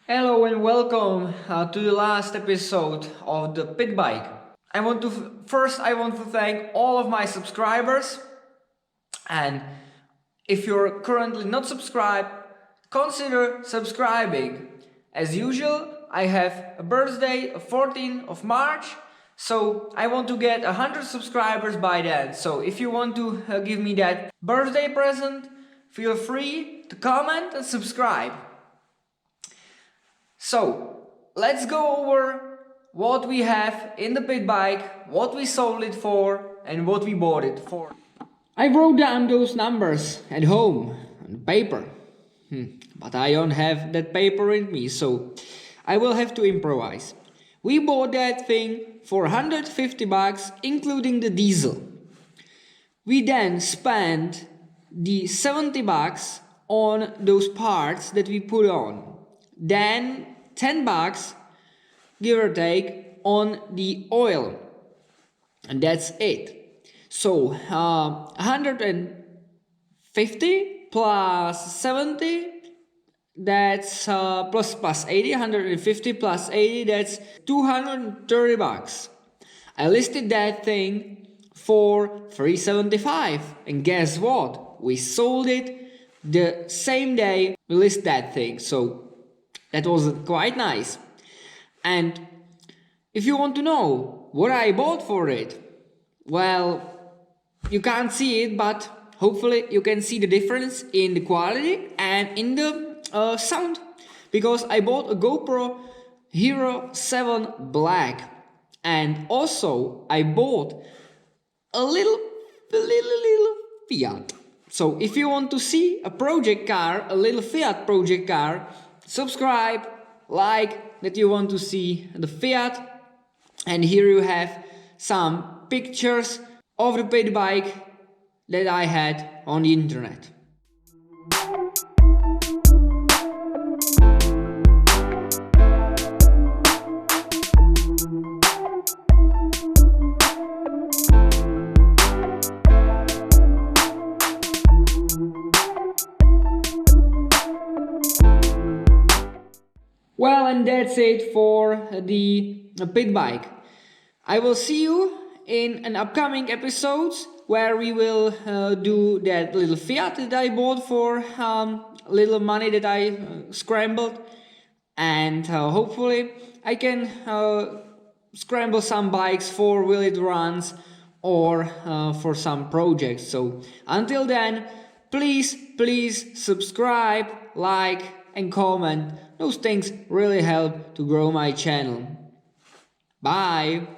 Hello and welcome to the last episode of the Pit Bike. I want to thank all of my subscribers, and if you're currently not subscribed, consider subscribing. As usual, I have a birthday of 14th of March, so I want to get 100 subscribers by then. So if you want to give me that birthday present, feel free to comment and subscribe. So let's go over what we have in the pit bike, what we sold it for, and what we bought it for. I wrote down those numbers at home on paper, but I don't have that paper with me, so I will have to improvise. We bought that thing for 150 bucks, including the diesel. We then spent the 70 bucks on those parts that we put on. Then 10 bucks, give or take, on the oil. And that's it. So 150 plus 70, that's plus 80, 150 plus 80, that's 230 bucks. I listed that thing for 375, and guess what? We sold it the same day we listed that thing. So that was quite nice. And if you want to know what I bought for it, well, you can't see it, but hopefully you can see the difference in the quality and in the sound. Because I bought a GoPro Hero 7 Black. And also I bought a little Fiat. So if you want to see a project car, a little Fiat project car, subscribe, like that you want to see the Fiat, and here you have some pictures of the pit bike that I had on the internet. Well, and that's it for the pit bike. I will see you in an upcoming episodes where we will do that little Fiat that I bought for little money that I scrambled, and hopefully I can scramble some bikes for will it runs or for some projects. So until then, please subscribe, like and comment. Those things really help to grow my channel. Bye!